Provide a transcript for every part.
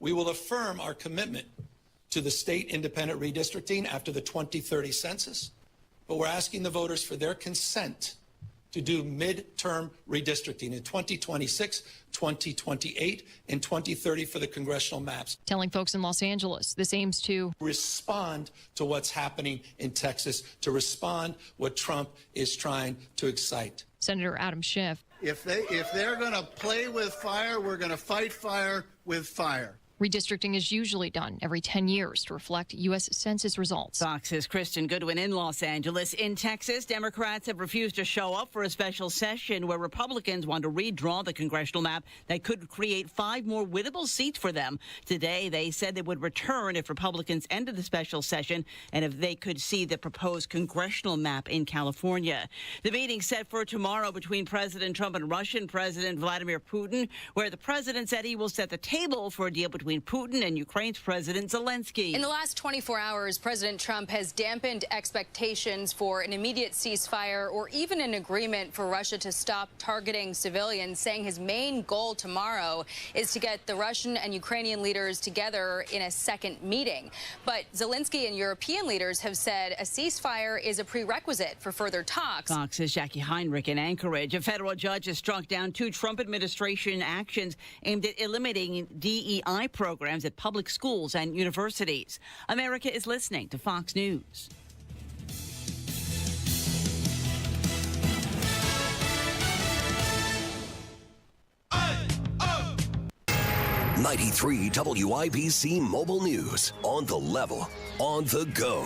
We will affirm our commitment to the state independent redistricting after the 2030 census, but we're asking the voters for their consent to do midterm redistricting in 2026, 2028, and 2030 for the congressional maps. Telling folks in Los Angeles this aims to respond to what's happening in Texas, to respond what Trump is trying to excite. Senator Adam Schiff. If they're going to play with fire, we're going to fight fire with fire. Redistricting is usually done every 10 years to reflect U.S. Census results. Fox's Kristen Goodwin in Los Angeles. In Texas, Democrats have refused to show up for a special session where Republicans want to redraw the congressional map that could create 5 more winnable seats for them. Today, they said they would return if Republicans ended the special session and if they could see the proposed congressional map in California. The meeting set for tomorrow between President Trump and Russian President Vladimir Putin, where the president said he will set the table for a deal between Putin and Ukraine's President Zelensky. In the last 24 hours, President Trump has dampened expectations for an immediate ceasefire or even an agreement for Russia to stop targeting civilians, saying his main goal tomorrow is to get the Russian and Ukrainian leaders together in a second meeting. But Zelensky and European leaders have said a ceasefire is a prerequisite for further talks. Fox's Jackie Heinrich in Anchorage. A federal judge has struck down 2 Trump administration actions aimed at eliminating DEI programs at public schools and universities. America is listening to Fox News. '93 WIBC Mobile News. On the level, on the go.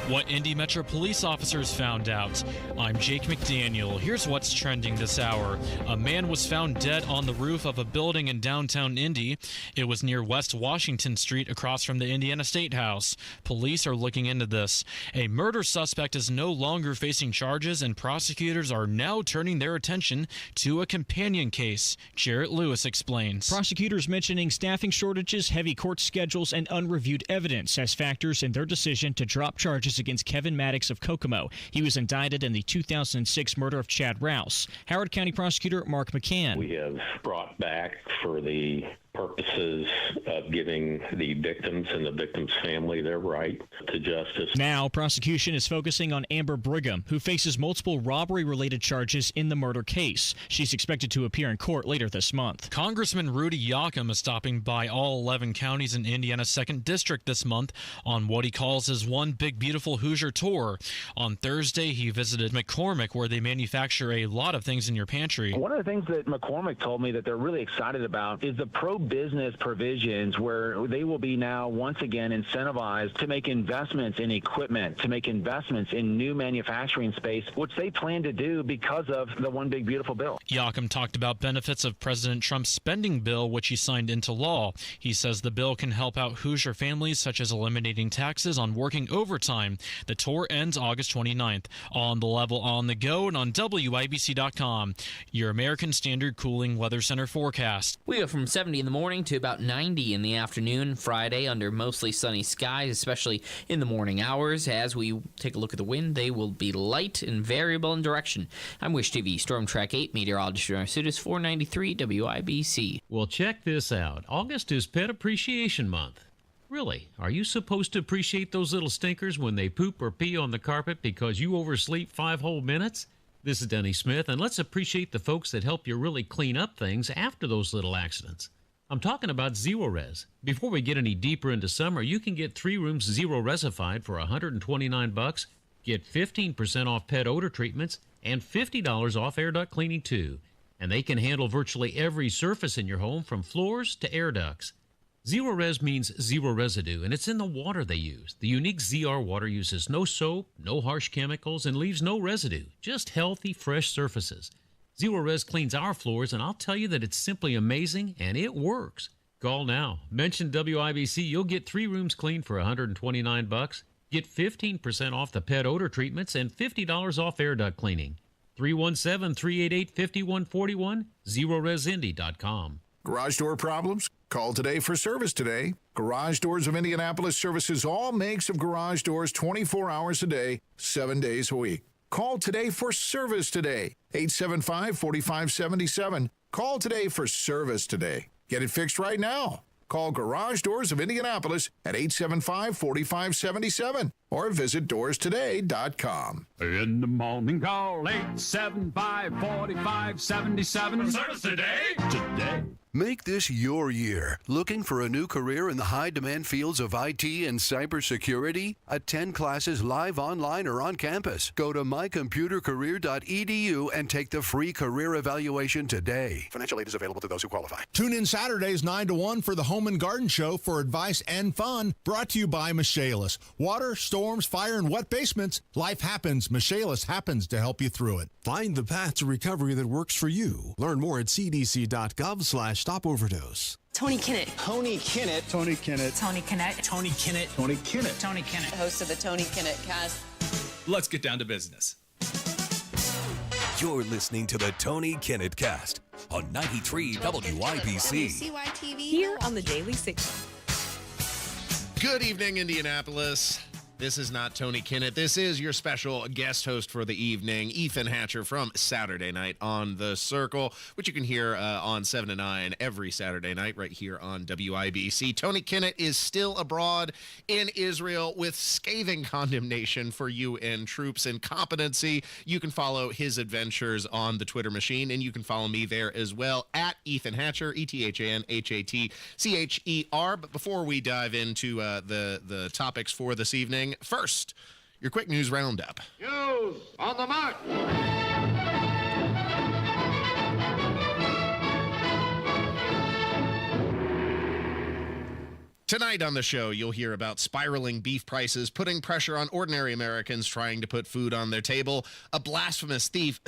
What Indy Metro police officers found out. I'm Jake McDaniel. Here's what's trending this hour. A man was found dead on the roof of a building in downtown Indy. It was near West Washington Street across from the Indiana State House. Police are looking into this. A murder suspect is no longer facing charges, and prosecutors are now turning their attention to a companion case. Jarrett Lewis explains. Prosecutors mentioning staffing shortages, heavy court schedules, and unreviewed evidence as factors in their decision to drop charges against Kevin Maddox of Kokomo. He was indicted in the 2006 murder of Chad Rouse. Howard County Prosecutor Mark McCann. We have brought back for the purposes of giving the victims and the victim's family their right to justice. Now, prosecution is focusing on Amber Brigham, who faces multiple robbery-related charges in the murder case. She's expected to appear in court later this month. Congressman Rudy Yoakum is stopping by all 11 counties in Indiana's 2nd District this month on what he calls his One Big Beautiful Hoosier tour. On Thursday, he visited McCormick, where they manufacture a lot of things in your pantry. One of the things that McCormick told me that they're really excited about is the pro-business provisions, where they will be now once again incentivized to make investments in equipment, to make investments in new manufacturing space, which they plan to do because of the One Big Beautiful bill. Yoakum talked about benefits of President Trump's spending bill, which he signed into law. He says the bill can help out Hoosier families, such as eliminating taxes on working overtime. The tour ends August 29th. On the level, on the go, and on WIBC.com. Your American Standard Cooling Weather Center forecast. We go from 70 in the morning to about 90 in the afternoon. Friday under mostly sunny skies, especially in the morning hours. As we take a look at the wind, they will be light and variable in direction. I'm Wish TV Storm Track 8 meteorologist Arsutis 493 WIBC. Well, check this out. August is Pet Appreciation Month. Really, are you supposed to appreciate those little stinkers when they poop or pee on the carpet because you oversleep 5 whole minutes? This is Denny Smith, and let's appreciate the folks that help you really clean up things after those little accidents. I'm talking about Zero Res. Before we get any deeper into summer, you can get 3 rooms Zero Resified for $129, get 15% off pet odor treatments, and $50 off air duct cleaning too. And they can handle virtually every surface in your home, from floors to air ducts. Zero Res means zero residue, and it's in the water they use. The unique ZR water uses no soap, no harsh chemicals, and leaves no residue, just healthy, fresh surfaces. Zero Res cleans our floors, and I'll tell you that it's simply amazing, and it works. Call now. Mention WIBC. You'll get 3 rooms cleaned for $129. Get 15% off the pet odor treatments and $50 off air duct cleaning. 317-388-5141, ZeroResIndy.com. Garage door problems? Call today for service today. Garage Doors of Indianapolis services all makes of garage doors 24 hours a day, 7 days a week. Call today for service today. 875-4577. Call today for service today. Get it fixed right now. Call Garage Doors of Indianapolis at 875-4577 or visit doorstoday.com. In the morning, call 875-4577. Service today. Today. Make this your year. Looking for a new career in the high-demand fields of IT and cybersecurity? Attend classes live, online, or on campus. Go to mycomputercareer.edu and take the free career evaluation today. Financial aid is available to those who qualify. Tune in Saturdays 9 to 1 for the Home and Garden Show for advice and fun. Brought to you by Michaelis. Water, storms, fire, and wet basements. Life happens. Michaelis happens to help you through it. Find the path to recovery that works for you. Learn more at cdc.gov/stop overdose. Tony Kinnett. Tony Kinnett. Tony Kinnett. Tony Kinnett. Tony Kinnett. Tony Kinnett. Tony Kinnett. Host of the Tony Kinnett Cast. Let's get down to business. You're listening to the Tony Kinnett Cast on 93 WIBC. WCYTV here on the Daily Signal. Good evening, Indianapolis. This is not Tony Kinnett. This is your special guest host for the evening, Ethan Hatcher from Saturday Night on the Circle, which you can hear on 7 to 9 every Saturday night right here on WIBC. Tony Kinnett is still abroad in Israel with scathing condemnation for UN troops' incompetency. You can follow his adventures on the Twitter machine, and you can follow me there as well at Ethan Hatcher, ETHANHATCHER. But before we dive into the topics for this evening, first, your quick news roundup. News on the mark. Tonight on the show, you'll hear about spiraling beef prices, putting pressure on ordinary Americans trying to put food on their table. A blasphemous thief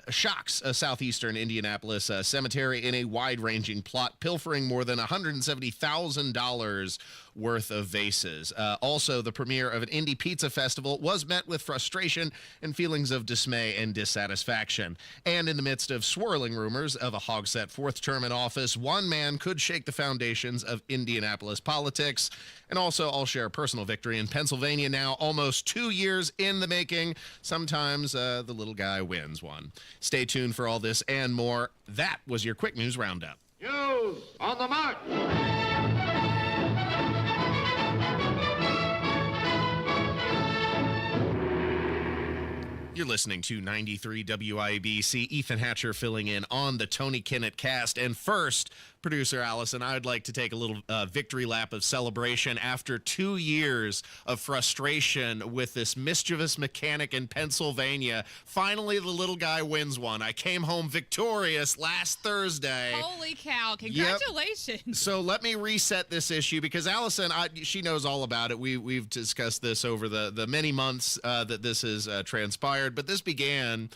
shocks a southeastern Indianapolis cemetery in a wide-ranging plot, pilfering more than $170,000 worth of vases. Also, the premiere of an indie pizza festival was met with frustration and feelings of dismay and dissatisfaction. And in the midst of swirling rumors of a Hogsett fourth term in office, one man could shake the foundations of Indianapolis politics. And also, I'll share a personal victory in Pennsylvania now, almost 2 years in the making. Sometimes the little guy wins one. Stay tuned for all this and more. That was your quick news roundup. News on the mark. You're listening to 93 WIBC. Ethan Hatcher filling in on the Tony Kinnett Cast. And first, producer Allison, I would like to take a little victory lap of celebration after 2 years of frustration with this mischievous mechanic in Pennsylvania. Finally, the little guy wins one. I came home victorious last Thursday. Holy cow. Congratulations. Yep. So let me reset this issue because Allison, she knows all about it. We've discussed this over the many months that this has transpired. But this began,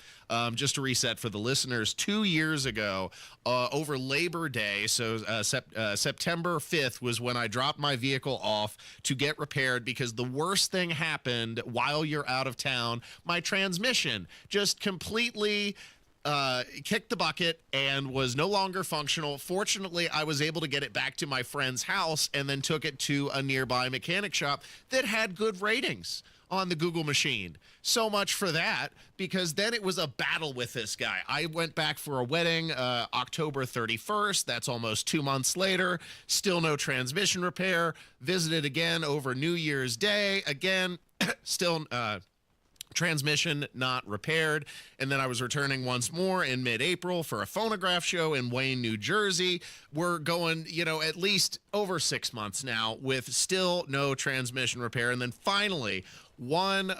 just to reset for the listeners, 2 years ago over Labor Day. So September 5th was when I dropped my vehicle off to get repaired because the worst thing happened while you're out of town. My transmission just completely kicked the bucket and was no longer functional. Fortunately, I was able to get it back to my friend's house and then took it to a nearby mechanic shop that had good ratings on the Google machine. So much for that, because then it was a battle with this guy. I went back for a wedding October 31st. That's almost 2 months later. Still no transmission repair. Visited again over New Year's Day. Again, still transmission not repaired. And then I was returning once more in mid-April for a phonograph show in Wayne, New Jersey. We're going, at least over 6 months now with still no transmission repair. And then finally, one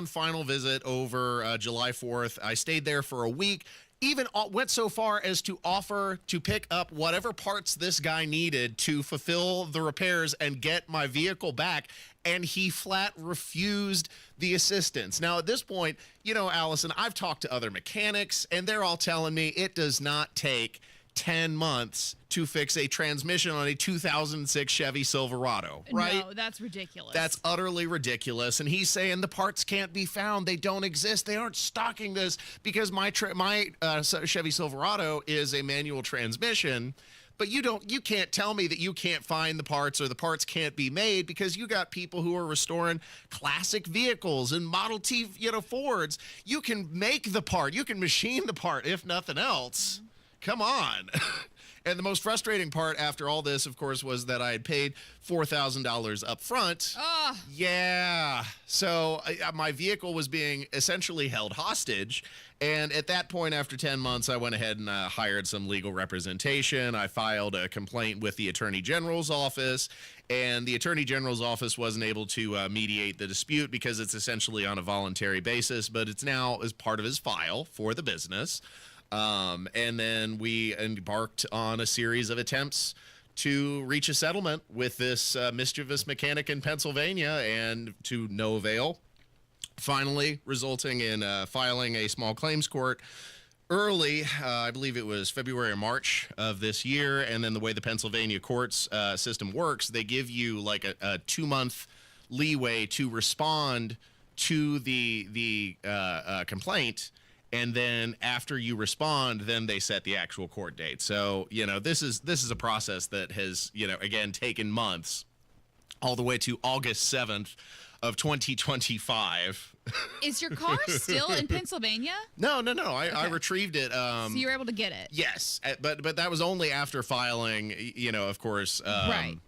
final visit over July 4th. I stayed there for a week. Even went so far as to offer to pick up whatever parts this guy needed to fulfill the repairs and get my vehicle back. And he flat refused the assistance. Now, at this point, Allison, I've talked to other mechanics, and they're all telling me it does not take 10 months to fix a transmission on a 2006 Chevy Silverado, right? No, that's ridiculous. That's utterly ridiculous. And he's saying the parts can't be found. They don't exist. They aren't stocking this because my Chevy Silverado is a manual transmission. But you can't tell me that you can't find the parts or the parts can't be made because you got people who are restoring classic vehicles and Model T, Fords. You can make the part. You can machine the part, if nothing else. Come on. And the most frustrating part after all this, of course, was that I had paid $4,000 up front. Oh. Yeah. So my vehicle was being essentially held hostage. And at that point, after 10 months, I went ahead and hired some legal representation. I filed a complaint with the Attorney General's office, and the Attorney General's office wasn't able to mediate the dispute because it's essentially on a voluntary basis, but it's now as part of his file for the business. And then we embarked on a series of attempts to reach a settlement with this mischievous mechanic in Pennsylvania, and to no avail. Finally, resulting in filing a small claims court early, I believe it was February or March of this year. And then the way the Pennsylvania courts system works, they give you like a 2-month leeway to respond to the complaint. And then after you respond, then they set the actual court date. So, this is a process that has, again, taken months, all the way to August 7th of 2025. Is your car still in Pennsylvania? No. I retrieved it. So you were able to get it? Yes, but that was only after filing, of course, right.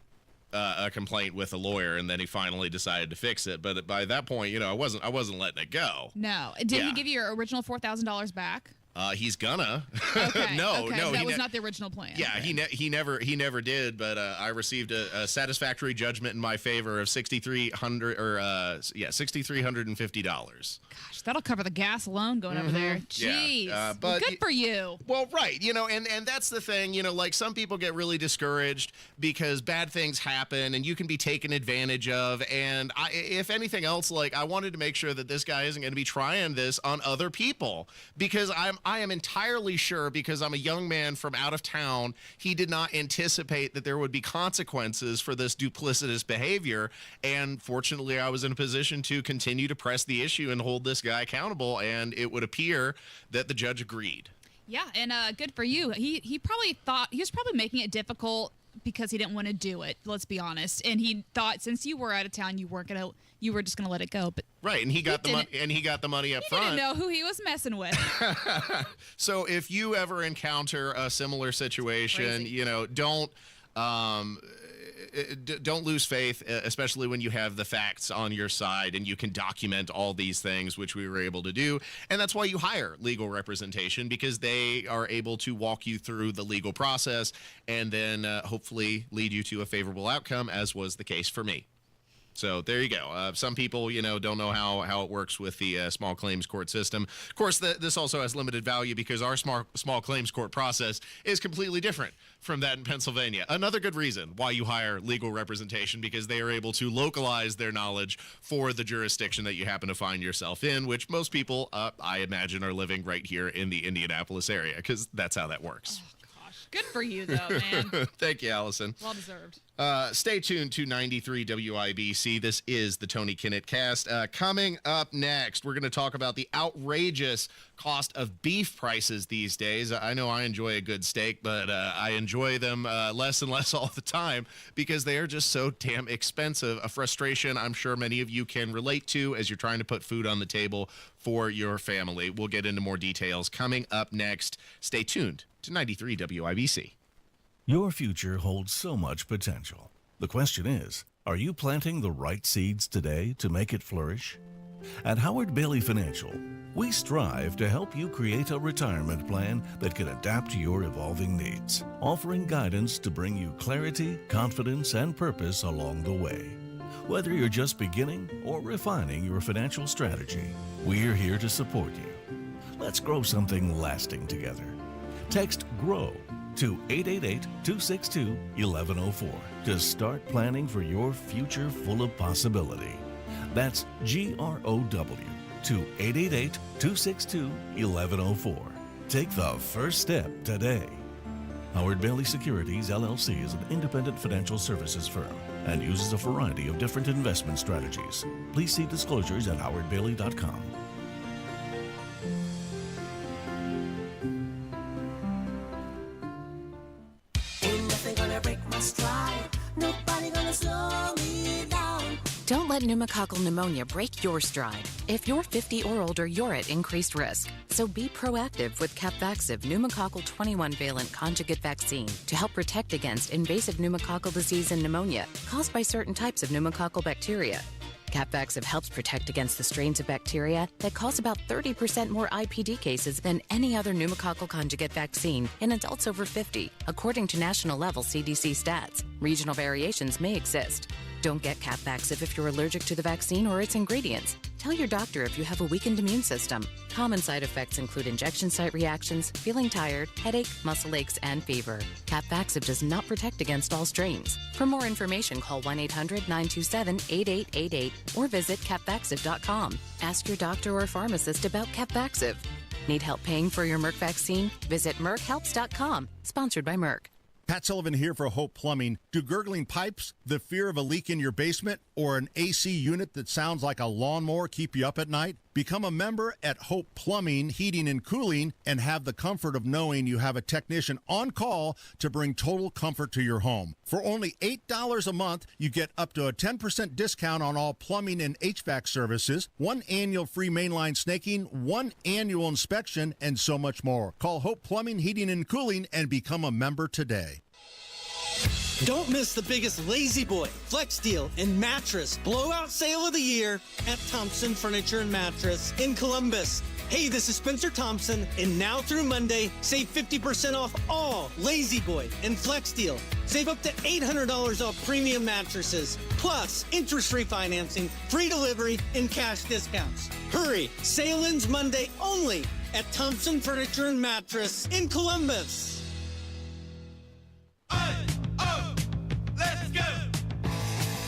A complaint with a lawyer, and then he finally decided to fix it. But by that point, I wasn't letting it go. No. Did he give you your original $4,000 back? He's gonna. Okay. No. That was not the original plan. Yeah, okay. he never did. But I received a satisfactory judgment in my favor of $6,350. Gosh, that'll cover the gas alone going over there. Jeez. Yeah, but good for you. Well, right. And that's the thing. Like some people get really discouraged because bad things happen and you can be taken advantage of. And if anything else, I wanted to make sure that this guy isn't going to be trying this on other people, because I am entirely sure, because I'm a young man from out of town, he did not anticipate that there would be consequences for this duplicitous behavior. And fortunately, I was in a position to continue to press the issue and hold this guy accountable. And it would appear that the judge agreed. Yeah, and good for you. He probably thought he was probably making it difficult because he didn't want to do it. Let's be honest. And he thought since you were out of town, you were just gonna let it go. But right, and he got the money. And he got the money up front. He didn't know who he was messing with. So if you ever encounter a similar situation, don't lose faith, especially when you have the facts on your side and you can document all these things, which we were able to do. And that's why you hire legal representation, because they are able to walk you through the legal process and then hopefully lead you to a favorable outcome, as was the case for me. So there you go. Some people, don't know how it works with the small claims court system. Of course, this also has limited value because our small claims court process is completely different from that in Pennsylvania. Another good reason why you hire legal representation, because they are able to localize their knowledge for the jurisdiction that you happen to find yourself in, which most people, I imagine, are living right here in the Indianapolis area, because that's how that works. Oh, gosh. Good for you, though, man. Thank you, Allison. Well deserved. Stay tuned to 93 WIBC. This is the Tony Kinnett Cast. Coming up next, we're going to talk about the outrageous cost of beef prices these days. I know I enjoy a good steak, but I enjoy them less and less all the time because they are just so damn expensive. A frustration I'm sure many of you can relate to as you're trying to put food on the table for your family. We'll get into more details coming up next. Stay tuned to 93 WIBC. Your future holds so much potential. The question is, are you planting the right seeds today to make it flourish? At Howard Bailey Financial, we strive to help you create a retirement plan that can adapt to your evolving needs, offering guidance to bring you clarity, confidence, and purpose along the way. Whether you're just beginning or refining your financial strategy, we're here to support you. Let's grow something lasting together. Text GROW to 888-262-1104 to start planning for your future full of possibility. That's GROW to 888-262-1104. Take the first step today. Howard Bailey Securities, LLC is an independent financial services firm and uses a variety of different investment strategies. Please see disclosures at howardbailey.com. Ain't nothing gonna break my stride. Nobody gonna slow me down. Don't let pneumococcal pneumonia break your stride. If you're 50 or older, you're at increased risk. So be proactive with Capvaxive pneumococcal 21-valent conjugate vaccine to help protect against invasive pneumococcal disease and pneumonia caused by certain types of pneumococcal bacteria. Capvaxive helps protect against the strains of bacteria that cause about 30% more IPD cases than any other pneumococcal conjugate vaccine in adults over 50, according to national-level CDC stats. Regional variations may exist. Don't get Capvaxive if you're allergic to the vaccine or its ingredients. Tell your doctor if you have a weakened immune system. Common side effects include injection site reactions, feeling tired, headache, muscle aches, and fever. Capvaxive does not protect against all strains. For more information, call 1-800-927-8888 or visit capvaxive.com. Ask your doctor or pharmacist about Capvaxive. Need help paying for your Merck vaccine? Visit merckhelps.com. Sponsored by Merck. Pat Sullivan here for Hope Plumbing. Do gurgling pipes, the fear of a leak in your basement, or an AC unit that sounds like a lawnmower keep you up at night? Become a member at Hope Plumbing, Heating, and Cooling and have the comfort of knowing you have a technician on call to bring total comfort to your home. For only $8 a month, you get up to a 10% discount on all plumbing and HVAC services, 1 annual free mainline snaking, 1 annual inspection, and so much more. Call Hope Plumbing, Heating, and Cooling and become a member today. Don't miss the biggest Lazy Boy, Flex Deal, and Mattress blowout sale of the year at Thompson Furniture and Mattress in Columbus. Hey, this is Spencer Thompson, and now through Monday, save 50% off all Lazy Boy and Flex Deal. Save up to $800 off premium mattresses, plus interest-free financing, free delivery, and cash discounts. Hurry, sale ends Monday only at Thompson Furniture and Mattress in Columbus.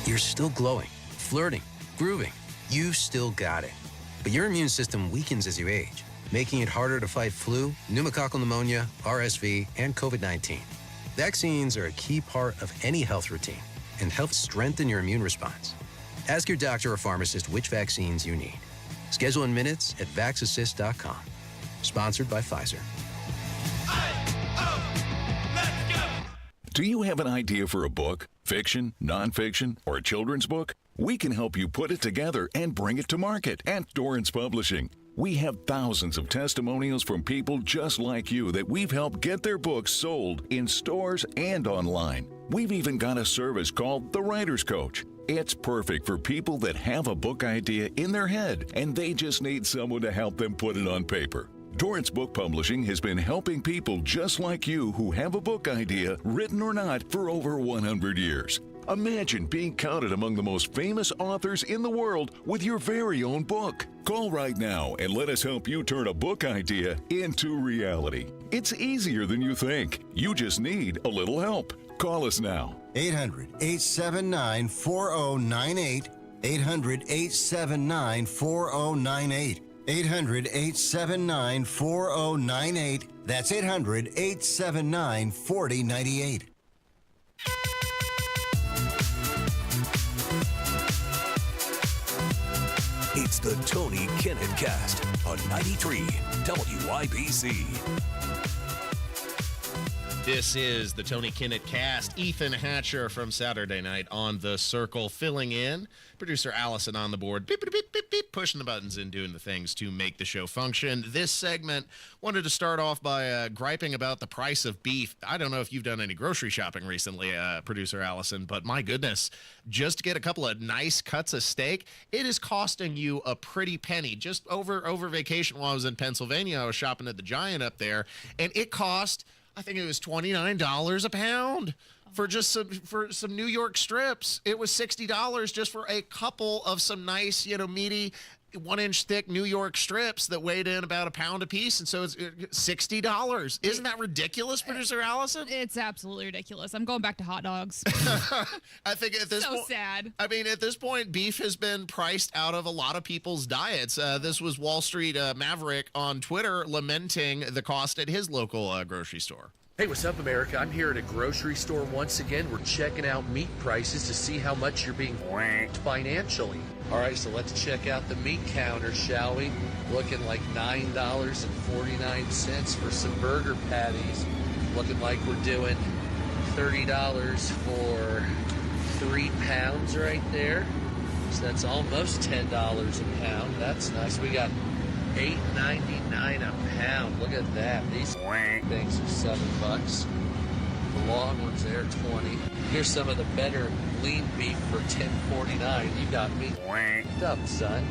You're still glowing, flirting, grooving. You still got it. But your immune system weakens as you age, making it harder to fight flu, pneumococcal pneumonia, RSV, and COVID-19. Vaccines are a key part of any health routine and help strengthen your immune response. Ask your doctor or pharmacist which vaccines you need. Schedule in minutes at vaxassist.com. Sponsored by Pfizer. Do you have an idea for a book, fiction, nonfiction, or a children's book? We can help you put it together and bring it to market at Dorrance Publishing. We have thousands of testimonials from people just like you that we've helped get their books sold in stores and online. We've even got a service called The Writer's Coach. It's perfect for people that have a book idea in their head and they just need someone to help them put it on paper. Dorrance Book Publishing has been helping people just like you who have a book idea, written or not, for over 100 years. Imagine being counted among the most famous authors in the world with your very own book. Call right now and let us help you turn a book idea into reality. It's easier than you think. You just need a little help. Call us now. 800-879-4098. 800-879-4098. 800-879-4098. That's 800-879-4098. It's the Tony Kinnett Cast on 93 WIBC. This is the Tony Kinnett Cast. Ethan Hatcher from Saturday Night on The Circle filling in. Producer Allison on the board, beep, beep, beep, beep, beep, pushing the buttons and doing the things to make the show function. This segment wanted to start off by griping about the price of beef. I don't know if you've done any grocery shopping recently, Producer Allison, but my goodness, just to get a couple of nice cuts of steak, it is costing you a pretty penny. Just over vacation while I was in Pennsylvania, I was shopping at the Giant up there, and it cost, I think it was $29 a pound for just some New York strips. It was $60 just for a couple of some nice, meaty 1-inch thick New York strips that weighed in about a pound a piece. And so it's $60. Isn't that ridiculous, Producer Allison? It's absolutely ridiculous. I'm going back to hot dogs. I think at this so sad. I mean, at this point, beef has been priced out of a lot of people's diets. This was Wall Street Maverick on Twitter lamenting the cost at his local grocery store. Hey, what's up, America? I'm here at a grocery store once again. We're checking out meat prices to see how much you're being whacked financially. All right, so let's check out the meat counter, shall we? Looking like $9.49 for some burger patties. Looking like we're doing $30 for 3 pounds right there. So that's almost $10 a pound. That's nice. We got $8.99 a pound. Look at that. These things are $7. The long ones there, 20. Here's some of the better lean beef for $10.49. You got me up, son.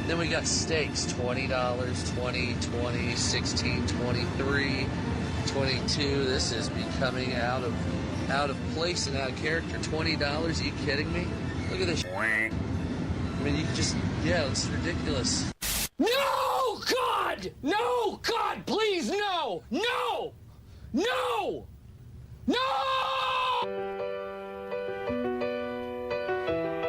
Then we got steaks, $20, 20, 20, 16, 23, 22. This is becoming out of place and out of character. $20? Are you kidding me? Look at this. I mean, you just, yeah, it's ridiculous. No, God! No, God, please, no! No! No! No!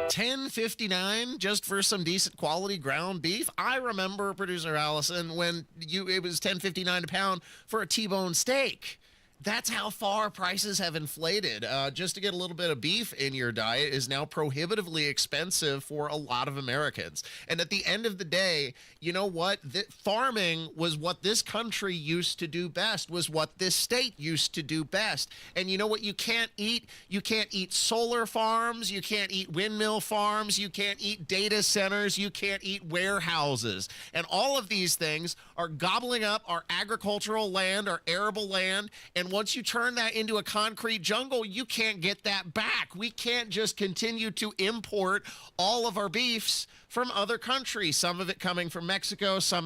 $10.59 just for some decent quality ground beef. I remember, producer Allison, when it was $10.59 a pound for a T-bone steak. That's how far prices have inflated. Just to get a little bit of beef in your diet is now prohibitively expensive for a lot of Americans. And at the end of the day, you know what? Farming was what this country used to do best, was what this state used to do best. And you know what you can't eat? You can't eat solar farms. You can't eat windmill farms. You can't eat data centers. You can't eat warehouses. And all of these things are gobbling up our agricultural land, our arable land, and once you turn that into a concrete jungle, you can't get that back. We can't just continue to import all of our beefs from other countries, some of it coming from Mexico, some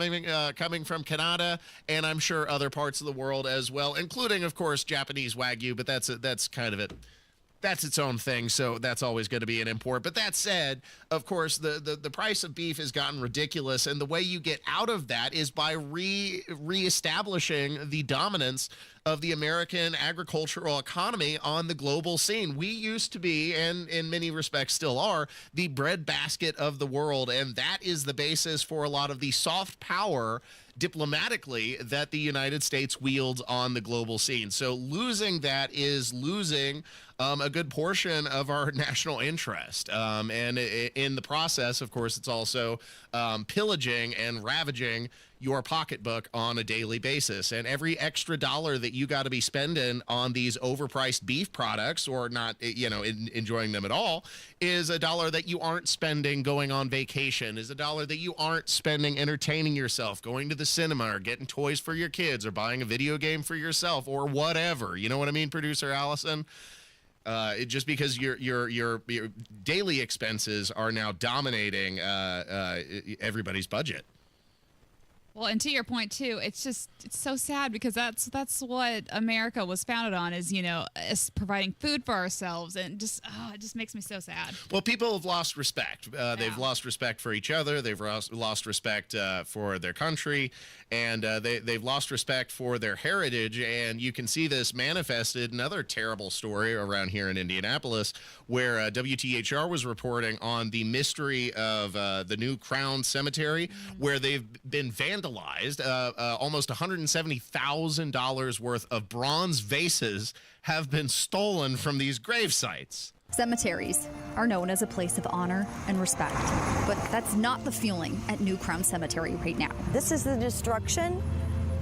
coming from Canada, and I'm sure other parts of the world as well, including, of course, Japanese Wagyu, but that's kind of it. That's its own thing, so that's always going to be an import. But that said, of course, the price of beef has gotten ridiculous, and the way you get out of that is by reestablishing the dominance of the American agricultural economy on the global scene. We used to be, and in many respects still are, the breadbasket of the world, and that is the basis for a lot of the soft power diplomatically that the United States wields on the global scene. So losing that is losing a good portion of our national interest. And in the process, of course, it's also pillaging and ravaging your pocketbook on a daily basis. And every extra dollar that you got to be spending on these overpriced beef products, or not, enjoying them at all, is a dollar that you aren't spending going on vacation, is a dollar that you aren't spending entertaining yourself, going to the cinema, or getting toys for your kids, or buying a video game for yourself, or whatever. You know what I mean, producer Allison? Just because your daily expenses are now dominating everybody's budget. Well, and to your point too, it's so sad because that's what America was founded on, is is providing food for ourselves, and it just makes me so sad. Well, people have lost respect. They've lost respect for each other. They've lost respect for their country, and they've lost respect for their heritage. And you can see this manifested. Another terrible story around here in Indianapolis, where WTHR was reporting on the mystery of the New Crown Cemetery, where they've been vandalized. Almost $170,000 worth of bronze vases have been stolen from these grave sites. Cemeteries are known as a place of honor and respect, but that's not the feeling at New Crown Cemetery right now. This is the destruction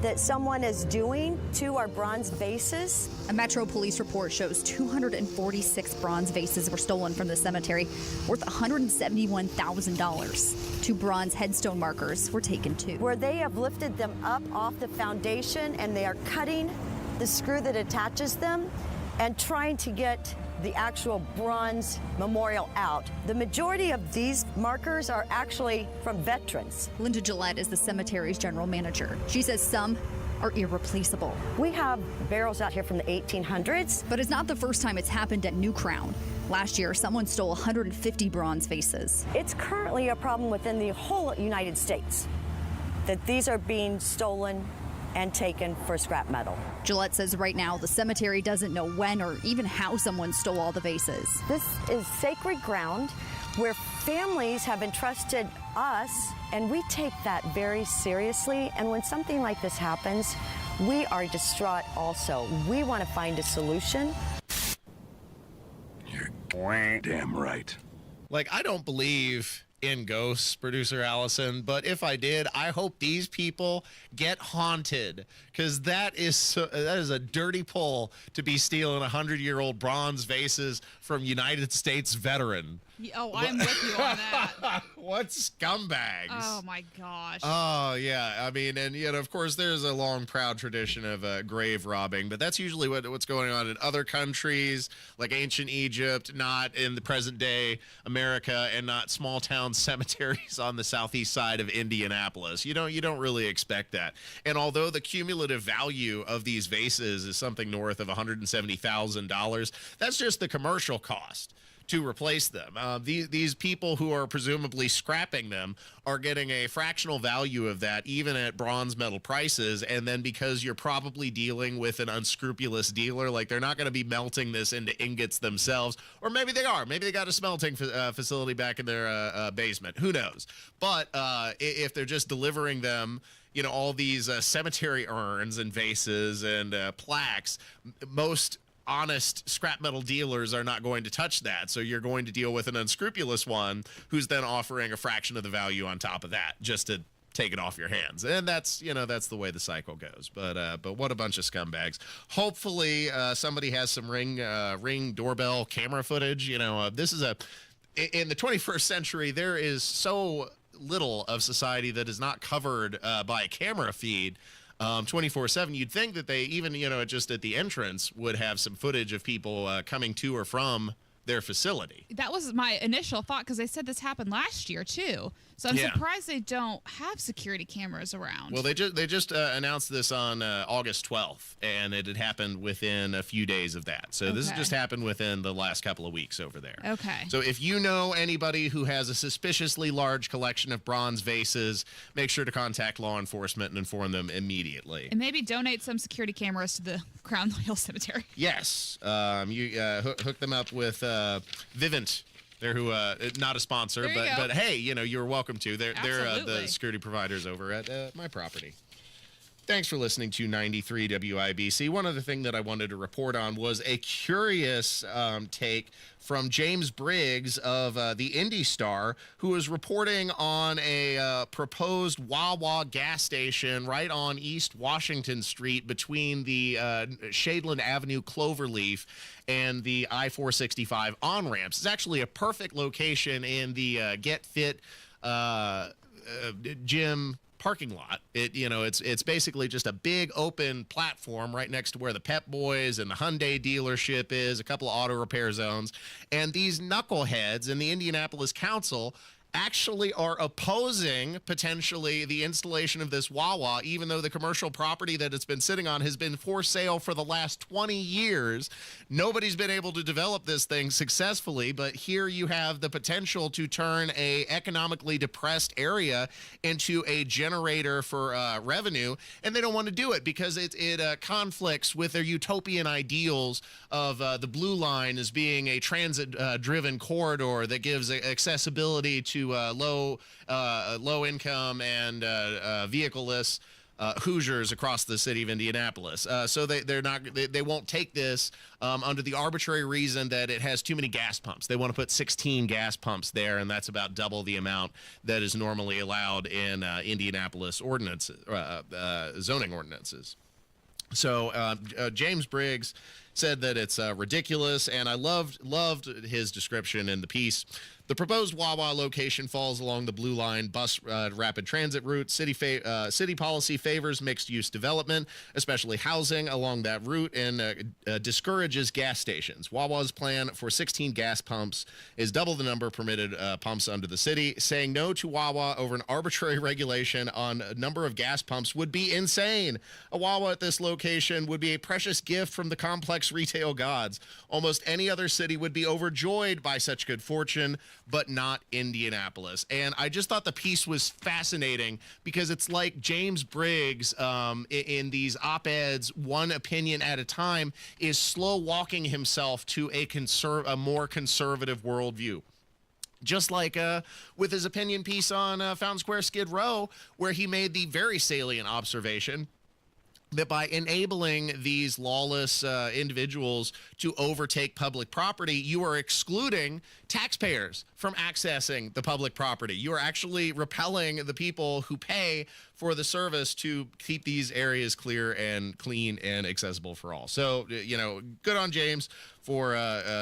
that someone is doing to our bronze vases. A Metro Police report shows 246 bronze vases were stolen from the cemetery, worth $171,000. 2 bronze headstone markers were taken too. Where they have lifted them up off the foundation, and they are cutting the screw that attaches them and trying to get the actual bronze memorial out. The majority of these markers are actually from veterans. Linda Gillette is the cemetery's general manager. She says some are irreplaceable. We have barrels out here from the 1800s. But it's not the first time it's happened at New Crown. Last year, someone stole 150 bronze vases. It's currently a problem within the whole United States that these are being stolen and taken for scrap metal. Gillette says right now the cemetery doesn't know when or even how someone stole all the vases. This is sacred ground where families have entrusted us, and we take that very seriously. And when something like this happens, we are distraught also. We want to find a solution. You're damn right. Like, I don't believe in ghosts, producer Allison, but if I did, I hope these people get haunted, because that is a dirty pull to be stealing 100-year-old bronze vases from United States veteran. Oh, I'm with you on that. What scumbags? Oh my gosh. Oh yeah, I mean, and yet of course there's a long, proud tradition of grave robbing, but that's usually what's going on in other countries, like ancient Egypt, not in the present day America, and not small town cemeteries on the southeast side of Indianapolis. You don't really expect that. And although the cumulative value of these vases is something north of $170,000, that's just the commercial cost to replace them. These people who are presumably scrapping them are getting a fractional value of that, even at bronze metal prices. And then because you're probably dealing with an unscrupulous dealer, like they're not going to be melting this into ingots themselves, or maybe they are. Maybe they got a smelting facility back in their basement. Who knows? But if they're just delivering them, all these cemetery urns and vases and plaques, most honest scrap metal dealers are not going to touch that. So you're going to deal with an unscrupulous one who's then offering a fraction of the value on top of that just to take it off your hands. And that's the way the cycle goes. But what a bunch of scumbags. Hopefully somebody has some ring doorbell camera footage. This is in the 21st century, there is so little of society that is not covered by a camera feed 24/7. You'd think that they even, just at the entrance would have some footage of people coming to or from their facility. That was my initial thought, because they said this happened last year too. So I'm surprised they don't have security cameras around. Well, they just announced this on August 12th, and it had happened within a few days of that. So this has just happened within the last couple of weeks over there. Okay. So if you know anybody who has a suspiciously large collection of bronze vases, make sure to contact law enforcement and inform them immediately. And maybe donate some security cameras to the Crown Hill Cemetery. Yes. You hook them up with Vivint. They're not a sponsor, but hey, you're welcome to. They're the security providers over at my property. Thanks for listening to 93 WIBC. One other thing that I wanted to report on was a curious take from James Briggs of the Indy Star, who was reporting on a proposed Wawa gas station right on East Washington Street between the Shadeland Avenue Cloverleaf and the I-465 on-ramps. It's actually a perfect location in the Get Fit gym parking lot. It's basically just a big open platform right next to where the Pep Boys and the Hyundai dealership is, a couple of auto repair zones. And these knuckleheads in the Indianapolis Council actually are opposing potentially the installation of this Wawa, even though the commercial property that it's been sitting on has been for sale for the last 20 years. Nobody's been able to develop this thing successfully, but here you have the potential to turn a economically depressed area into a generator for revenue, and they don't want to do it because it conflicts with their utopian ideals of the Blue Line as being a transit-driven corridor that gives accessibility to low income and vehicleless Hoosiers across the city of Indianapolis. So they won't take this under the arbitrary reason that it has too many gas pumps. They want to put 16 gas pumps there, and that's about double the amount that is normally allowed in Indianapolis ordinances, zoning ordinances. So James Briggs said that it's ridiculous, and I loved his description in the piece. The proposed Wawa location falls along the Blue Line bus rapid transit route. City policy favors mixed-use development, especially housing along that route, and discourages gas stations. Wawa's plan for 16 gas pumps is double the number of permitted pumps under the city. Saying no to Wawa over an arbitrary regulation on a number of gas pumps would be insane. A Wawa at this location would be a precious gift from the complex retail gods. Almost any other city would be overjoyed by such good fortune, but not Indianapolis. And I just thought the piece was fascinating because it's like James Briggs in these op-eds, one opinion at a time, is slow walking himself to a more conservative worldview. Just like with his opinion piece on Fountain Square Skid Row, where he made the very salient observation that by enabling these lawless individuals to overtake public property, you are excluding taxpayers from accessing the public property. You are actually repelling the people who pay for the service to keep these areas clear and clean and accessible for all. So, good on James for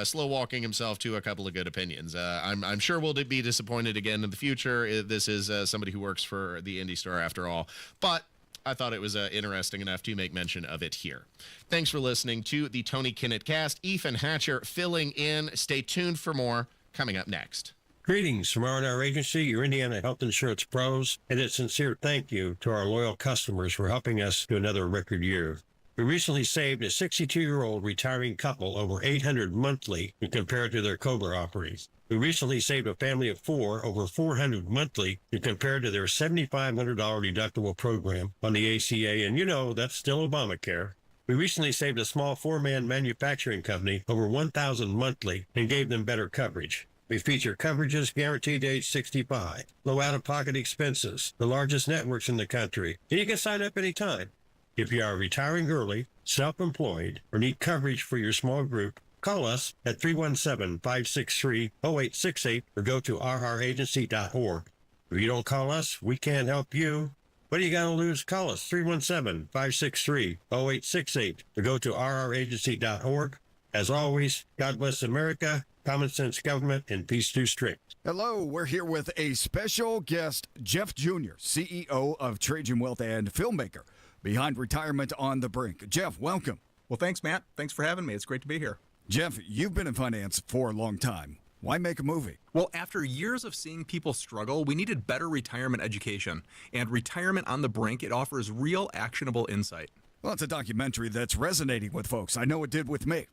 slow walking himself to a couple of good opinions. I'm sure we'll be disappointed again in the future. This is somebody who works for the Indy Star after all. But I thought it was interesting enough to make mention of it here. Thanks for listening to the Tony Kinnett Cast. Ethan Hatcher filling in. Stay tuned for more coming up next. Greetings from R&R Agency, your Indiana health insurance pros, and a sincere thank you to our loyal customers for helping us to another record year. We recently saved a 62-year-old retiring couple over $800 monthly when compared to their COBRA offerings. We recently saved a family of 4 over $400 monthly when compared to their $7,500 deductible program on the ACA, and that's still Obamacare. We recently saved a small 4-man manufacturing company over $1,000 monthly and gave them better coverage. We feature coverages guaranteed to age 65, low out-of-pocket expenses, the largest networks in the country, and you can sign up anytime. If you are retiring early, self-employed, or need coverage for your small group, call us at 317-563-0868 or go to rragency.org. If you don't call us, we can't help you. What do you got to lose? Call us 317-563-0868 or go to rragency.org. As always, God bless America, common sense government, and peace too strict. Hello, we're here with a special guest, Jeff Jr., CEO of Trajan Wealth and filmmaker behind Retirement on the Brink. Jeff, welcome. Well, thanks, Matt. Thanks for having me. It's great to be here. Jeff, you've been in finance for a long time. Why make a movie? Well, after years of seeing people struggle, we needed better retirement education. And Retirement on the Brink, it offers real actionable insight. Well, it's a documentary that's resonating with folks. I know it did with me.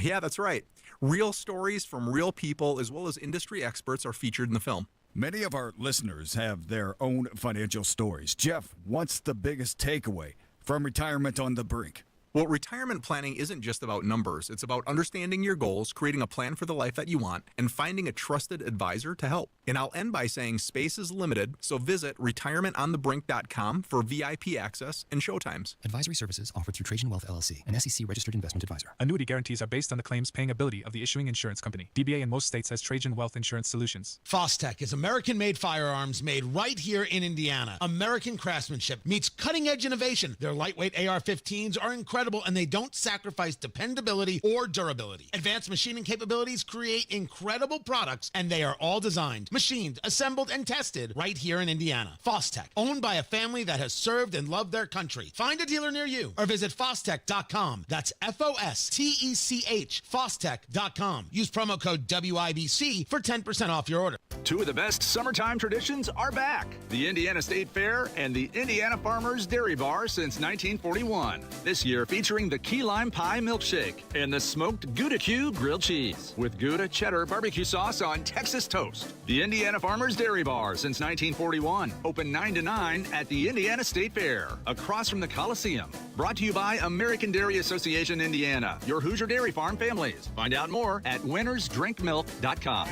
Yeah, that's right. Real stories from real people as well as industry experts are featured in the film. Many of our listeners have their own financial stories. Jeff, what's the biggest takeaway from Retirement on the Brink? Well, retirement planning isn't just about numbers. It's about understanding your goals, creating a plan for the life that you want, and finding a trusted advisor to help. And I'll end by saying space is limited, so visit retirementonthebrink.com for VIP access and showtimes. Advisory services offered through Trajan Wealth LLC, an SEC-registered investment advisor. Annuity guarantees are based on the claims paying ability of the issuing insurance company. DBA in most states has Trajan Wealth Insurance Solutions. Fostech is American-made firearms made right here in Indiana. American craftsmanship meets cutting-edge innovation. Their lightweight AR-15s are incredible, and they don't sacrifice dependability or durability. Advanced machining capabilities create incredible products, and they are all designed, machined, assembled, and tested right here in Indiana. Fostech, owned by a family that has served and loved their country. Find a dealer near you or visit Fostech.com. That's F-O-S-T-E-C-H, Fostech.com. Use promo code WIBC for 10% off your order. Two of the best summertime traditions are back. The Indiana State Fair and the Indiana Farmers Dairy Bar since 1941. This year featuring the key lime pie milkshake and the smoked Gouda Q grilled cheese with Gouda cheddar barbecue sauce on Texas toast. The Indiana Farmers Dairy Bar since 1941. Open 9 to 9 at the Indiana State Fair, across from the Coliseum. Brought to you by American Dairy Association Indiana, your Hoosier Dairy Farm families. Find out more at winnersdrinkmilk.com.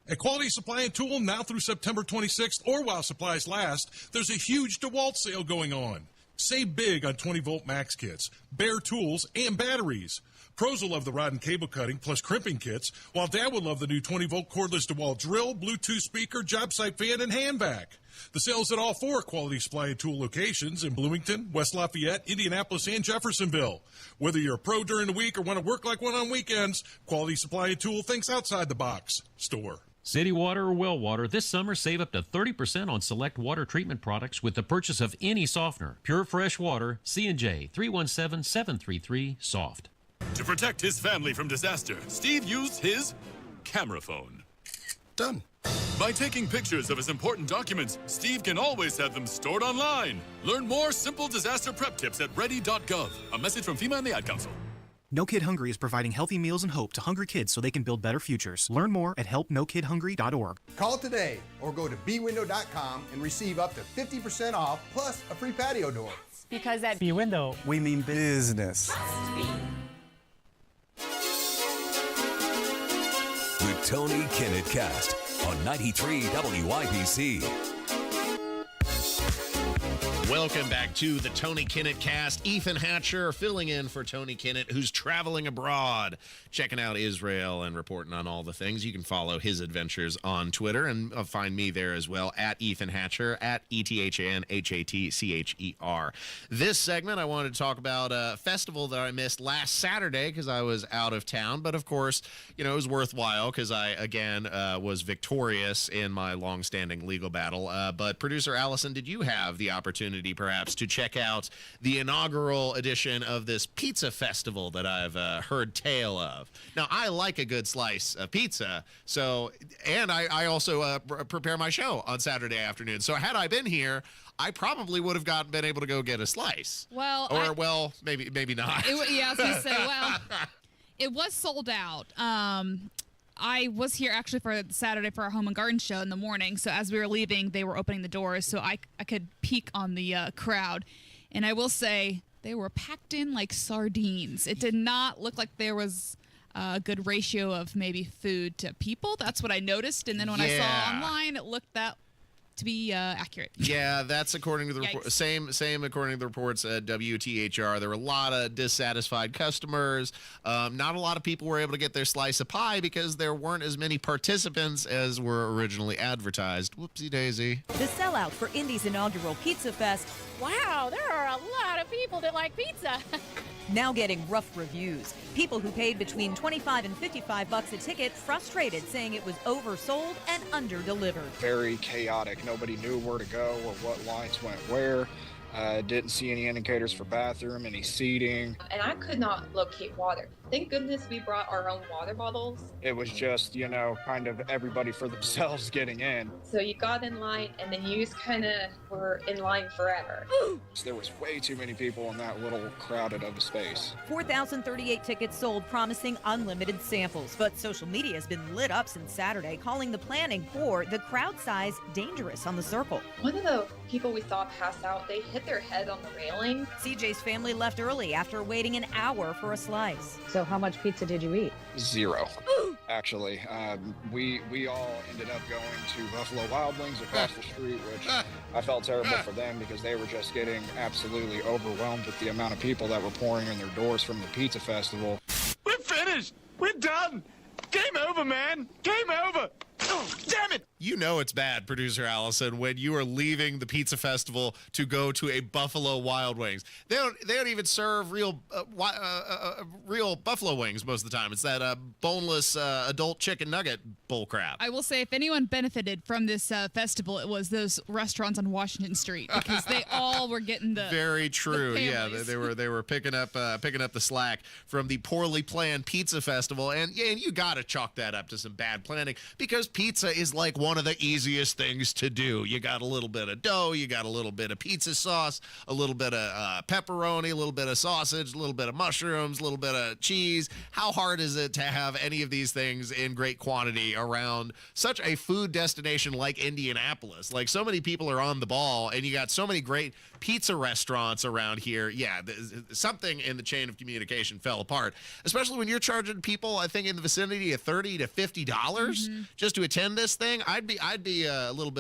At Quality Supply and Tool, now through September 26th, or while supplies last, there's a huge DeWalt sale going on. Save big on 20-volt max kits, bare tools, and batteries. Pros will love the rod and cable cutting plus crimping kits, while Dad will love the new 20-volt cordless DeWalt drill, Bluetooth speaker, job site fan, and hand vac. The sale's at all 4 Quality Supply and Tool locations in Bloomington, West Lafayette, Indianapolis, and Jeffersonville. Whether you're a pro during the week or want to work like one on weekends, Quality Supply and Tool thinks outside the box. Store. City Water or well water, this summer save up to 30% on select water treatment products with the purchase of any softener. Pure fresh water, C&J, 317-733-SOFT. To protect his family from disaster, Steve used his camera phone. Done. By taking pictures of his important documents, Steve can always have them stored online. Learn more simple disaster prep tips at ready.gov. A message from FEMA and the Ad Council. No Kid Hungry is providing healthy meals and hope to hungry kids so they can build better futures. Learn more at helpnokidhungry.org. Call today or go to bwindow.com and receive up to 50% off plus a free patio door. Because at B-Window, we mean business. The Tony Kinnett Cast on 93 WIBC. Welcome back to the Tony Kinnett cast. Ethan Hatcher filling in for Tony Kinnett, who's traveling abroad, checking out Israel and reporting on all the things. You can follow his adventures on Twitter and find me there as well, at Ethan Hatcher, at ETHANHATCHER. This segment, I wanted to talk about a festival that I missed last Saturday because I was out of town. But of course, it was worthwhile because I, again, was victorious in my long-standing legal battle. But producer Allison, did you have the opportunity perhaps to check out the inaugural edition of this pizza festival that I've heard tale of? Now, I like a good slice of pizza, and I also prepare my show on Saturday afternoon. So had I been here, I probably would have been able to go get a slice. Well, maybe not. I was going to say, it was sold out. I was here actually for Saturday for our home and garden show in the morning. So as we were leaving, they were opening the doors so I could peek on the crowd. And I will say they were packed in like sardines. It did not look like there was a good ratio of maybe food to people. That's what I noticed. And then when I saw online, it looked to be accurate. Yeah, that's according to the report. Same according to the reports at WTHR. There were a lot of dissatisfied customers. Not a lot of people were able to get their slice of pie because there weren't as many participants as were originally advertised. Whoopsie daisy. The sellout for Indy's inaugural Pizza Fest. Wow, there are a lot of people that like pizza. Now getting rough reviews. People who paid between $25 and $55 a ticket frustrated, saying it was oversold and under-delivered. Very chaotic. Nobody knew where to go or what lines went where. Didn't see any indicators for bathroom, any seating. And I could not locate water. Thank goodness we brought our own water bottles. It was just, kind of everybody for themselves getting in. So you got in line and then you just kind of were in line forever. There was way too many people in that little crowded of a space. 4,038 tickets sold, promising unlimited samples. But social media has been lit up since Saturday, calling the planning for the crowd size dangerous on the circle. One of the people we saw pass out, they hit their head on the railing. CJ's family left early after waiting an hour for a slice. So how much pizza did you eat? 0, actually. We all ended up going to Buffalo Wild Wings across the street, which I felt terrible for them because they were just getting absolutely overwhelmed with the amount of people that were pouring in their doors from the pizza festival. We're finished! We're done! Game over, man! Game over! Oh, damn it! You know it's bad, producer Allison, when you are leaving the pizza festival to go to a Buffalo Wild Wings. They don't even serve real buffalo wings most of the time. It's that boneless adult chicken nugget bullcrap. I will say, if anyone benefited from this festival, it was those restaurants on Washington Street because they all were getting the very true. Yeah, families. they were picking up the slack from the poorly planned pizza festival, and you got to chalk that up to some bad planning because pizza is like one of the easiest things to do. You got a little bit of dough, you got a little bit of pizza sauce, a little bit of pepperoni, a little bit of sausage, a little bit of mushrooms, a little bit of cheese. How hard is it to have any of these things in great quantity around such a food destination like Indianapolis? Like, so many people are on the ball, and you got so many great pizza restaurants around here. Yeah, something in the chain of communication fell apart, especially when you're charging people, I think, in the vicinity of $30 to $50 just to attend this thing. I'd be a little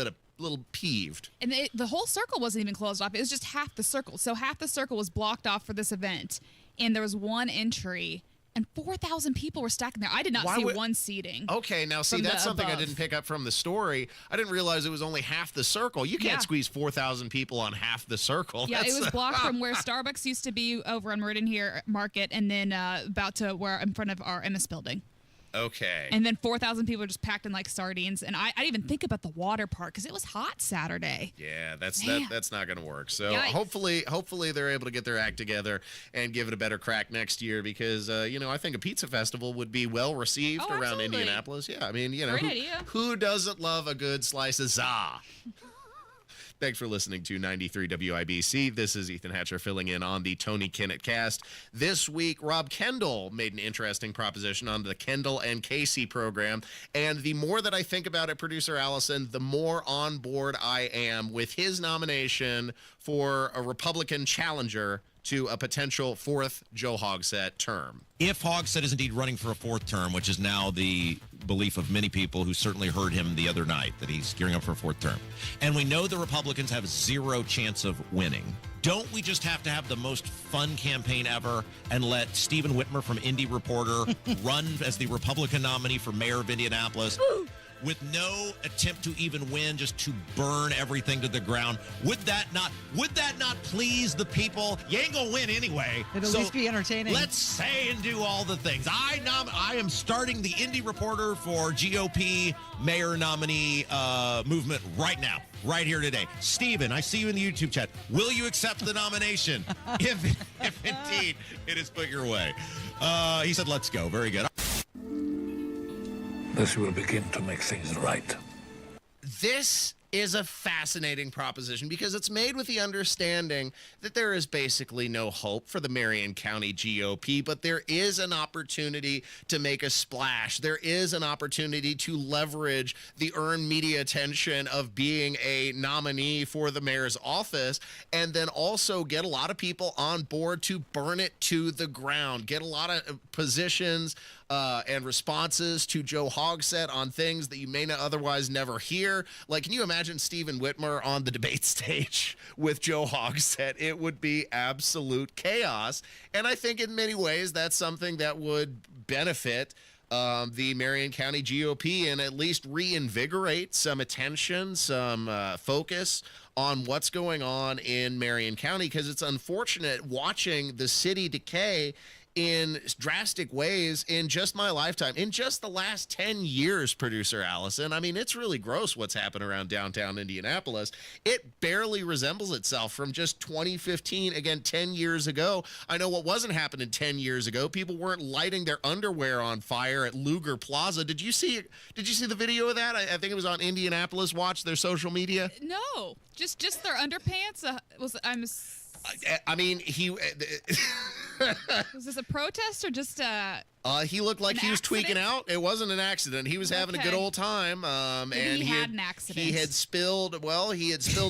peeved. And the whole circle wasn't even closed off. It was just half the circle. So half the circle was blocked off for this event, and there was one entry, and 4,000 people were stacked in there. I did not see one seating. Okay, now see, that's something I didn't pick up from the story. I didn't realize it was only half the circle. You can't squeeze 4,000 people on half the circle. Yeah, it was blocked from where Starbucks used to be over on Meridian here Market, and then about to where in front of our MS building. Okay. And then 4,000 people were just packed in like sardines. And I didn't even think about the water part because it was hot Saturday. Yeah, that's not going to work. So hopefully they're able to get their act together and give it a better crack next year because, I think a pizza festival would be well received around Indianapolis. Yeah, I mean, who doesn't love a good slice of za? Thanks for listening to 93 WIBC. This is Ethan Hatcher filling in on the Tony Kinnett cast. This week, Rob Kendall made an interesting proposition on the Kendall and Casey program. And the more that I think about it, producer Allison, the more on board I am with his nomination for a Republican challenger to a potential fourth Joe Hogsett term. If Hogsett is indeed running for a fourth term, which is now the belief of many people who certainly heard him the other night, that he's gearing up for a fourth term. And we know the Republicans have zero chance of winning. Don't we just have to have the most fun campaign ever and let Stephen Whitmer from Indy Reporter run as the Republican nominee for mayor of Indianapolis? With no attempt to even win, just to burn everything to the ground. Would that not please the people? You ain't gonna win anyway. It'll at least be entertaining. Let's say and do all the things. I am starting the Indy Reporter for GOP mayor nominee movement right now, right here today. Stephen, I see you in the YouTube chat. Will you accept the nomination? if indeed it is put your way. He said, let's go. Very good. This will begin to make things right. This is a fascinating proposition because it's made with the understanding that there is basically no hope for the Marion County GOP, but there is an opportunity to make a splash. There is an opportunity to leverage the earned media attention of being a nominee for the mayor's office, and then also get a lot of people on board to burn it to the ground, get a lot of positions and responses to Joe Hogsett on things that you may not otherwise never hear. Like, can you imagine Stephen Whitmer on the debate stage with Joe Hogsett? It would be absolute chaos. And I think in many ways that's something that would benefit the Marion County GOP and at least reinvigorate some attention, some focus on what's going on in Marion County, because it's unfortunate watching the city decay in drastic ways in just my lifetime, in just the last 10 years, producer Allison. I mean, it's really gross what's happened around downtown Indianapolis. It barely resembles itself from just 2015, again, 10 years ago. I know what wasn't happening 10 years ago. People weren't lighting their underwear on fire at Luger Plaza. Did you see the video of that? I think it was on Indianapolis Watch, their social media. No, just their underpants. I mean, was this a protest or just he looked like he was tweaking out. It wasn't an accident. He was having a good old time. And he had an accident. He had spilled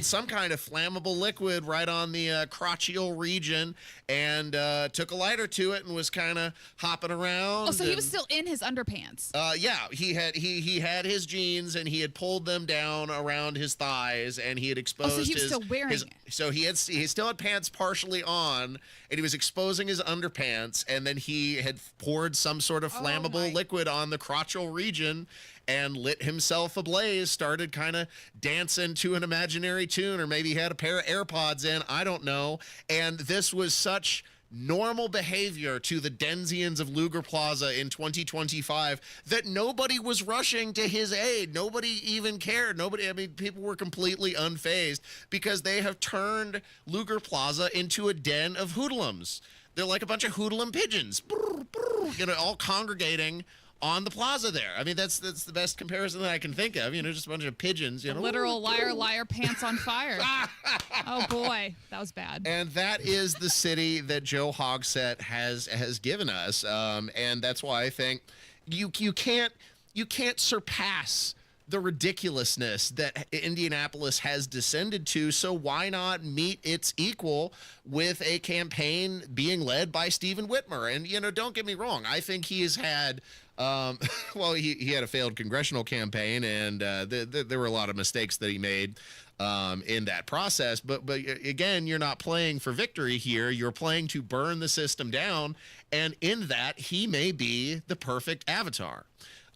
some kind of flammable liquid right on the crotchial region, and took a lighter to it and was kind of hopping around. Oh, so he was still in his underpants. Yeah, he had his jeans and he had pulled them down around his thighs, and he had exposed. So he was still wearing it. So he still had pants partially on, and he was exposing his underpants, and then he had poured some sort of flammable liquid on the crotchal region and lit himself ablaze, started kind of dancing to an imaginary tune, or maybe he had a pair of AirPods in, I don't know. And this was such normal behavior to the Denzians of Luger Plaza in 2025 that nobody was rushing to his aid. Nobody even cared. People were completely unfazed because they have turned Luger Plaza into a den of hoodlums. They're like a bunch of hoodlum pigeons, all congregating on the plaza there. I mean, that's the best comparison that I can think of. Just a bunch of pigeons. Literal liar, pants on fire. Oh boy, that was bad. And that is the city that Joe Hogsett has given us, and that's why I think you can't surpass the ridiculousness that Indianapolis has descended to. So why not meet its equal with a campaign being led by Stephen Whitmer? And, don't get me wrong. I think he has had, he had a failed congressional campaign, and there were a lot of mistakes that he made in that process. But again, you're not playing for victory here. You're playing to burn the system down. And in that, he may be the perfect avatar.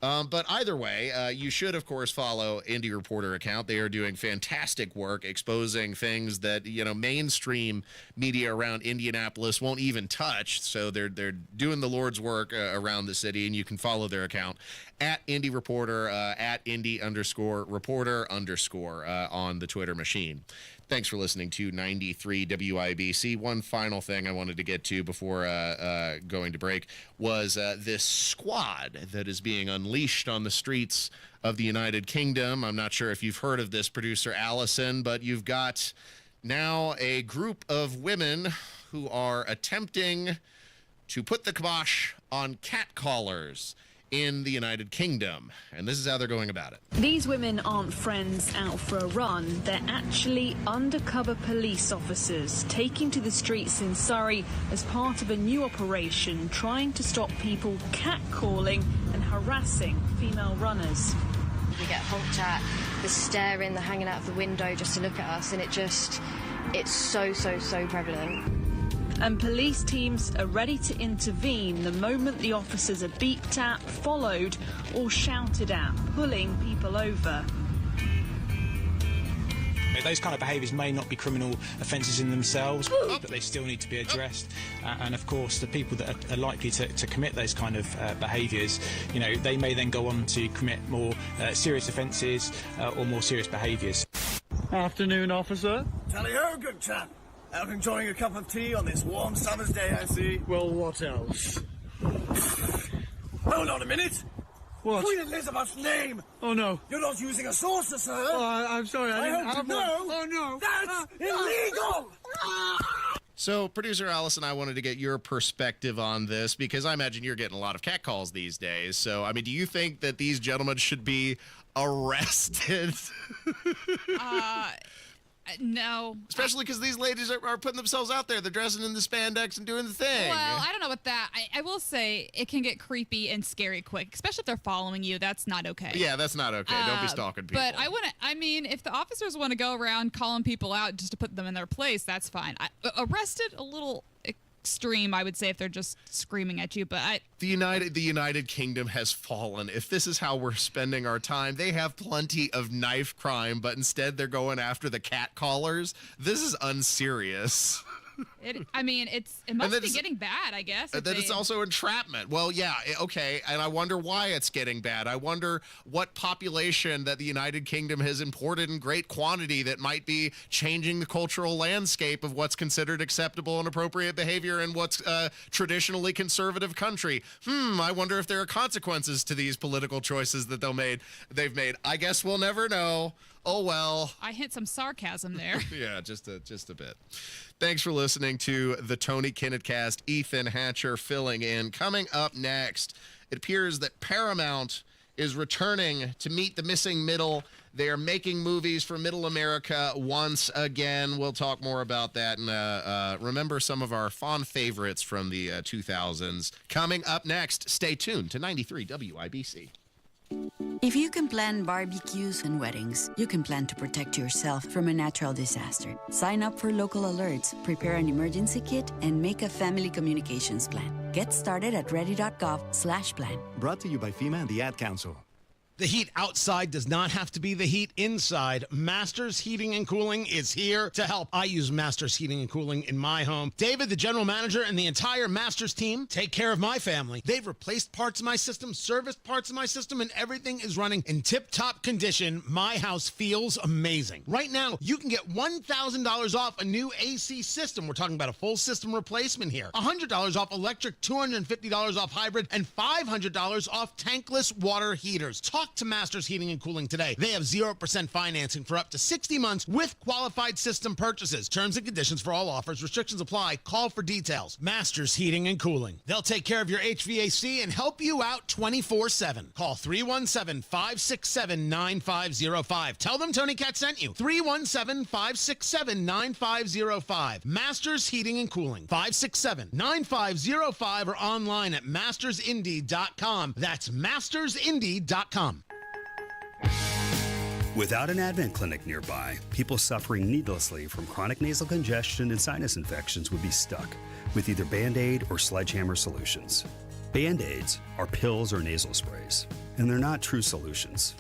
But either way, you should, of course, follow Indy Reporter account. They are doing fantastic work exposing things that, mainstream media around Indianapolis won't even touch. So they're doing the Lord's work around the city, and you can follow their account at Indy Reporter, at Indy_Reporter_ on the Twitter machine. Thanks for listening to 93 WIBC. One final thing I wanted to get to before going to break was this squad that is being unleashed on the streets of the United Kingdom. I'm not sure if you've heard of this, producer Allison, but you've got now a group of women who are attempting to put the kibosh on catcallers in the United Kingdom. And this is how they're going about it. These women aren't friends out for a run. They're actually undercover police officers taking to the streets in Surrey as part of a new operation trying to stop people catcalling and harassing female runners. We get honked at, the staring, the hanging out of the window just to look at us, and it's so prevalent. And police teams are ready to intervene the moment the officers are beeped at, followed or shouted at, pulling people over. Those kind of behaviours may not be criminal offences in themselves, but they still need to be addressed. And of course, the people that are likely to commit those kind of behaviours, they may then go on to commit more serious offences or more serious behaviours. Afternoon, officer. Tally-ho, good chap. Out enjoying a cup of tea on this warm summer's day, I see. Well, what else? Hold on a minute. What? Queen Elizabeth's name! Oh, no. You're not using a saucer, sir! Oh, I'm sorry, I didn't have one. Oh, no! That's illegal! So, producer Alice and I wanted to get your perspective on this because I imagine you're getting a lot of catcalls these days. So, I mean, do you think that these gentlemen should be arrested? No. Especially because these ladies are putting themselves out there. They're dressing in the spandex and doing the thing. Well, I don't know about that. I will say it can get creepy and scary quick, especially if they're following you. That's not okay. Yeah, that's not okay. Don't be stalking people. But if the officers want to go around calling people out just to put them in their place, that's fine. Arrested a little extreme, I would say, if they're just screaming at you. But the United Kingdom has fallen. If this is how we're spending our time, they have plenty of knife crime, but instead they're going after the cat callers. This is unserious. It must be getting bad, I guess. And then it's also entrapment. Well, yeah, okay, and I wonder why it's getting bad. I wonder what population that the United Kingdom has imported in great quantity that might be changing the cultural landscape of what's considered acceptable and appropriate behavior in what's a traditionally conservative country. I wonder if there are consequences to these political choices that they've made. I guess we'll never know. Oh, well. I hint some sarcasm there. Yeah, just a bit. Thanks for listening to the Tony Kinnett Cast. Ethan Hatcher filling in. Coming up next, it appears that Paramount is returning to meet the missing middle. They are making movies for Middle America once again. We'll talk more about that and remember some of our fond favorites from the 2000s. Coming up next, stay tuned to 93 WIBC. If you can plan barbecues and weddings, you can plan to protect yourself from a natural disaster. Sign up for local alerts, prepare an emergency kit, and make a family communications plan. Get started at ready.gov/plan. Brought to you by FEMA and the Ad Council. The heat outside does not have to be the heat inside. Masters Heating and Cooling is here to help. I use Masters Heating and Cooling in my home. David, the general manager, and the entire Masters team take care of my family. They've replaced parts of my system, serviced parts of my system, and everything is running in tip-top condition. My house feels amazing. Right now, you can get $1,000 off a new AC system. We're talking about a full system replacement here. $100 off electric, $250 off hybrid, and $500 off tankless water heaters. Talk to Masters Heating and Cooling today. They have 0% financing for up to 60 months with qualified system purchases. Terms and conditions for all offers. Restrictions apply. Call for details. Masters Heating and Cooling. They'll take care of your HVAC and help you out 24/7. Call 317-567-9505. Tell them Tony Cat sent you. 317-567-9505. Masters Heating and Cooling. 567-9505 or online at mastersindy.com. That's mastersindy.com. Without an Advent clinic nearby, people suffering needlessly from chronic nasal congestion and sinus infections would be stuck with either Band-Aid or sledgehammer solutions. Band-Aids are pills or nasal sprays, and they're not true solutions.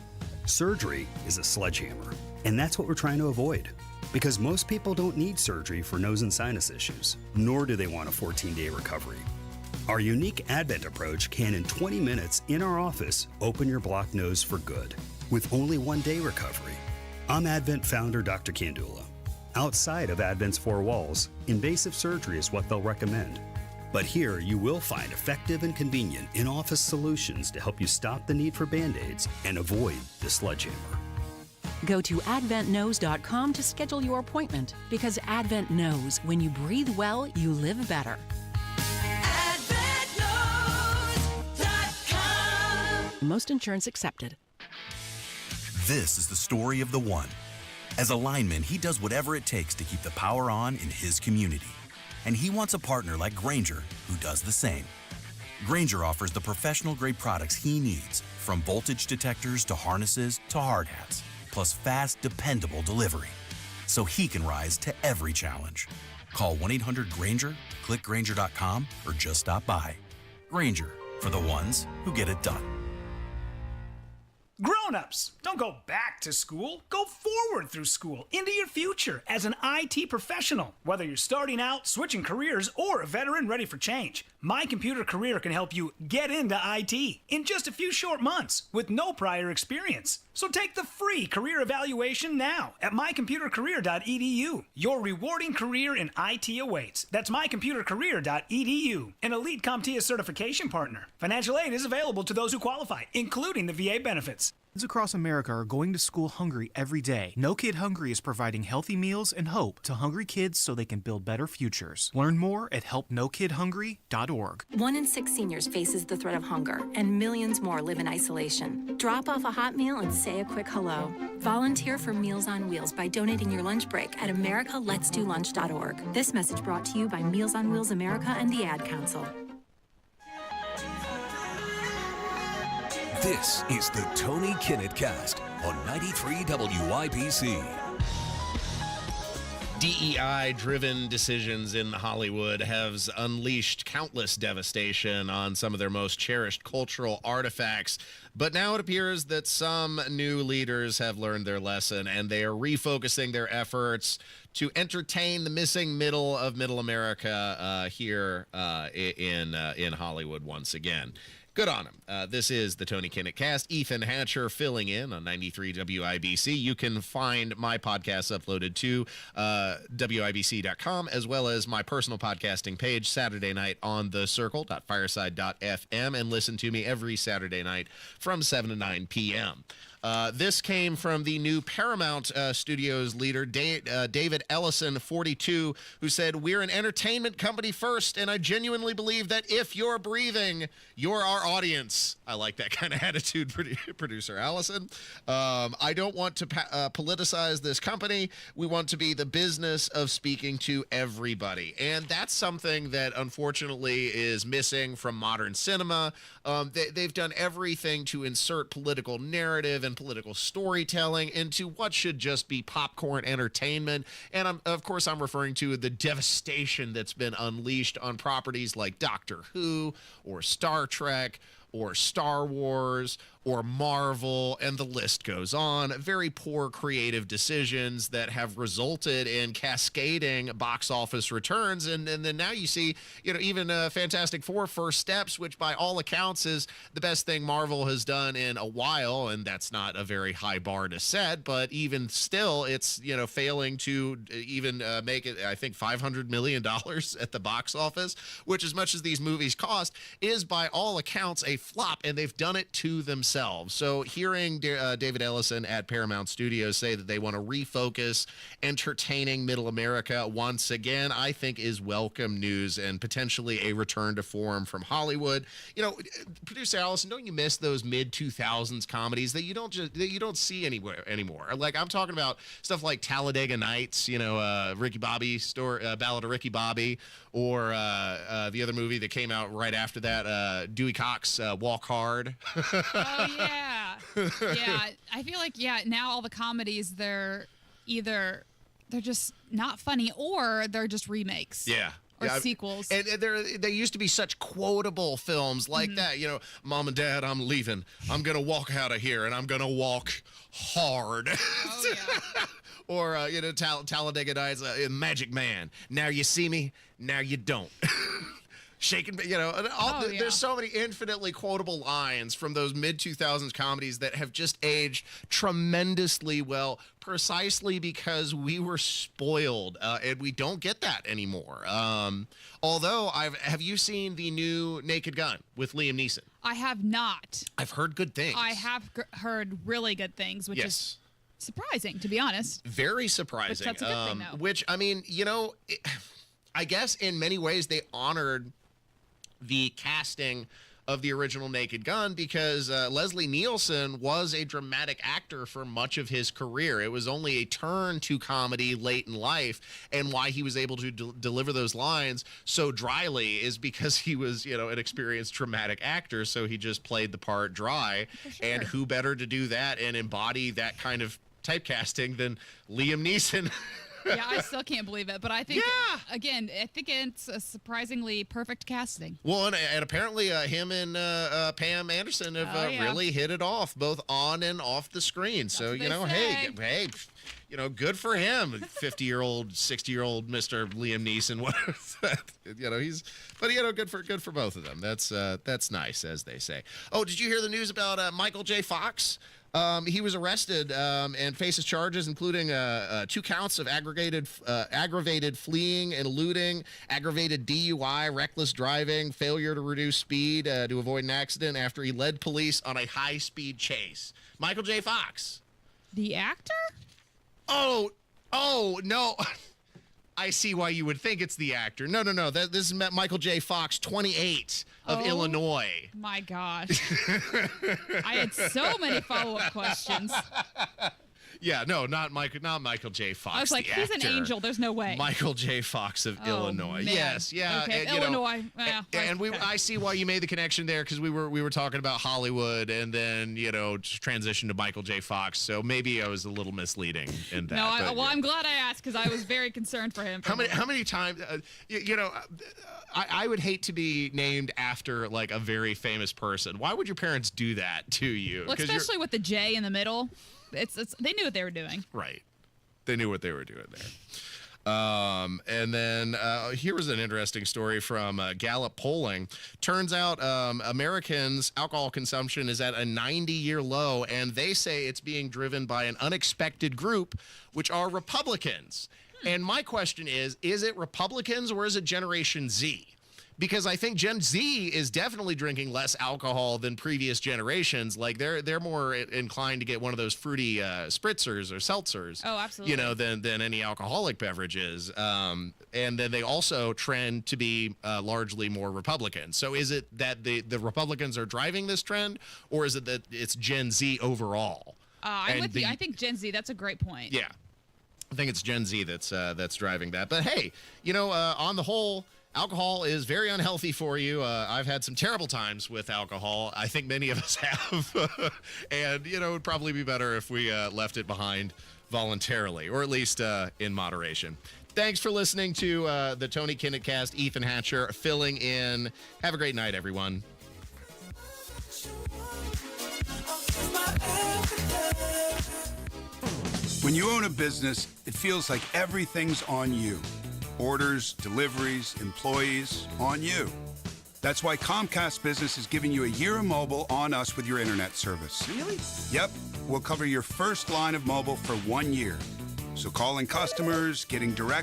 Surgery is a sledgehammer, and that's what we're trying to avoid. Because most people don't need surgery for nose and sinus issues, nor do they want a 14-day recovery. Our unique Advent approach can, in 20 minutes in our office, open your blocked nose for good, with only 1-day recovery. I'm Advent founder Dr. Kandula. Outside of Advent's four walls, invasive surgery is what they'll recommend. But here you will find effective and convenient in-office solutions to help you stop the need for Band-Aids and avoid the sledgehammer. Go to adventknows.com to schedule your appointment, because Advent knows when you breathe well, you live better. AdventKnows.com. most insurance accepted. This is the story of the one. As a lineman, he does whatever it takes to keep the power on in his community. And he wants a partner like Grainger who does the same. Grainger offers the professional-grade products he needs, from voltage detectors to harnesses to hard hats, plus fast, dependable delivery, so he can rise to every challenge. Call 1-800-GRAINGER, click Grainger.com, or just stop by. Grainger, for the ones who get it done. Grown-ups, don't go back to school. Go forward through school into your future as an IT professional. Whether you're starting out, switching careers, or a veteran ready for change, My Computer Career can help you get into IT in just a few short months with no prior experience. So take the free career evaluation now at mycomputercareer.edu. Your rewarding career in IT awaits. That's mycomputercareer.edu. An elite CompTIA certification partner. Financial aid is available to those who qualify, including the VA benefits. Kids across America are going to school hungry every day. No Kid Hungry is providing healthy meals and hope to hungry kids so they can build better futures. Learn more at helpnokidhungry.org. 1 in 6 seniors faces the threat of hunger, and millions more live in isolation. Drop off a hot meal and say a quick hello. Volunteer for Meals on Wheels by donating your lunch break at americaletsdolunch.org. This message brought to you by Meals on Wheels America and the Ad Council. This is the Tony Kinnett Cast on 93 WIBC. DEI-driven decisions in Hollywood have unleashed countless devastation on some of their most cherished cultural artifacts. But now it appears that some new leaders have learned their lesson, and they are refocusing their efforts to entertain the missing middle of Middle America here in Hollywood once again. Good on him. This is the Tony Kinnett Cast. Ethan Hatcher filling in on 93 WIBC. You can find my podcasts uploaded to WIBC.com, as well as my personal podcasting page Saturday night on thecircle.fireside.fm, and listen to me every Saturday night from 7 to 9 p.m. This came from the new Paramount Studios leader, David Ellison, 42, who said, "We're an entertainment company first, and I genuinely believe that if you're breathing, you're our audience." I like that kind of attitude, producer Allison. "I don't want to politicize this company. We want to be the business of speaking to everybody." And that's something that unfortunately is missing from modern cinema. They've done everything to insert political narrative and political storytelling into what should just be popcorn entertainment. And of course, I'm referring to the devastation that's been unleashed on properties like Doctor Who or Star Trek or Star Wars or Marvel, and the list goes on. Very poor creative decisions that have resulted in cascading box office returns. And then now you see, even Fantastic Four: First Steps, which by all accounts is the best thing Marvel has done in a while, and that's not a very high bar to set, but even still, it's, failing to even make it, I think, $500 million at the box office, which, as much as these movies cost, is by all accounts a flop, and they've done it to themselves. So hearing David Ellison at Paramount Studios say that they want to refocus entertaining Middle America once again, I think is welcome news and potentially a return to form from Hollywood. Producer Allison, don't you miss those mid-2000s comedies that you don't see anywhere anymore? Like, I'm talking about stuff like Talladega Nights, Ricky Bobby Ballad of Ricky Bobby, or the other movie that came out right after that, Dewey Cox, Walk Hard. Oh, yeah. Yeah. I feel like, now all the comedies, they're just not funny, or they're just remakes. Yeah. Or sequels. And they used to be such quotable films like that. Mom and Dad, I'm leaving. I'm going to walk out of here, and I'm going to walk hard. Oh, yeah. Or, Talladega Nights, Magic Man. Now you see me, now you don't. Shaking, there's so many infinitely quotable lines from those mid-2000s comedies that have just aged tremendously well, precisely because we were spoiled, and we don't get that anymore. Although, have you seen the new Naked Gun with Liam Neeson? I have not. I've heard good things. I have heard really good things, which is surprising, to be honest. Very surprising. Which that's a good thing, though. Which, I guess in many ways they honored the casting of the original Naked Gun because Leslie Nielsen was a dramatic actor for much of his career. It was only a turn to comedy late in life, and why he was able to deliver those lines so dryly is because he was, an experienced dramatic actor, so he just played the part dry. Sure. And who better to do that and embody that kind of typecasting than Liam Neeson? Yeah, I still can't believe it. But I think, again, it's a surprisingly perfect casting. Well, and apparently him and Pam Anderson have really hit it off, both on and off the screen. So, hey, good for him. 50-year-old, 60-year-old Mr. Liam Neeson. Good for both of them. That's nice, as they say. Oh, did you hear the news about Michael J. Fox? He was arrested and faces charges including 2 counts of aggravated fleeing and eluding, aggravated DUI, reckless driving, failure to reduce speed to avoid an accident after he led police on a high-speed chase. Michael J. Fox. The actor? Oh, no. I see why you would think it's the actor. No. This is Michael J. Fox, 28, of Illinois. My gosh. I had so many follow-up questions. Yeah, no, not Michael J. Fox. I was like, he's an angel. There's no way. Michael J. Fox of Illinois. Man. Yes, yeah. Okay, and, Illinois. I see why you made the connection there because we were talking about Hollywood and then transition to Michael J. Fox. So maybe I was a little misleading in that. No, I'm glad I asked because I was very concerned for him. How many times? I would hate to be named after like a very famous person. Why would your parents do that to you? Well, especially with the J in the middle. They knew what they were doing. Right. They knew what they were doing there. And then here was an interesting story from Gallup polling. Turns out Americans' alcohol consumption is at a 90-year low, and they say it's being driven by an unexpected group, which are Republicans. And my question is it Republicans or is it Generation Z? Because I think Gen Z is definitely drinking less alcohol than previous generations. Like they're more inclined to get one of those fruity spritzers or seltzers. Oh, absolutely. Than any alcoholic beverages. And then they also trend to be largely more Republican. So is it that the Republicans are driving this trend, or is it that it's Gen Z overall? I'm with you. I think Gen Z. That's a great point. Yeah, I think it's Gen Z that's driving that. But hey, on the whole, alcohol is very unhealthy for you. I've had some terrible times with alcohol. I think many of us have. And, it would probably be better if we left it behind voluntarily, or at least in moderation. Thanks for listening to the Tony Kinnett Cast. Ethan Hatcher filling in. Have a great night, everyone. When you own a business, it feels like everything's on you. Orders, deliveries, employees, on you. That's why Comcast Business is giving you a year of mobile on us with your internet service. Really? Yep. We'll cover your first line of mobile for 1 year. So calling customers, getting direct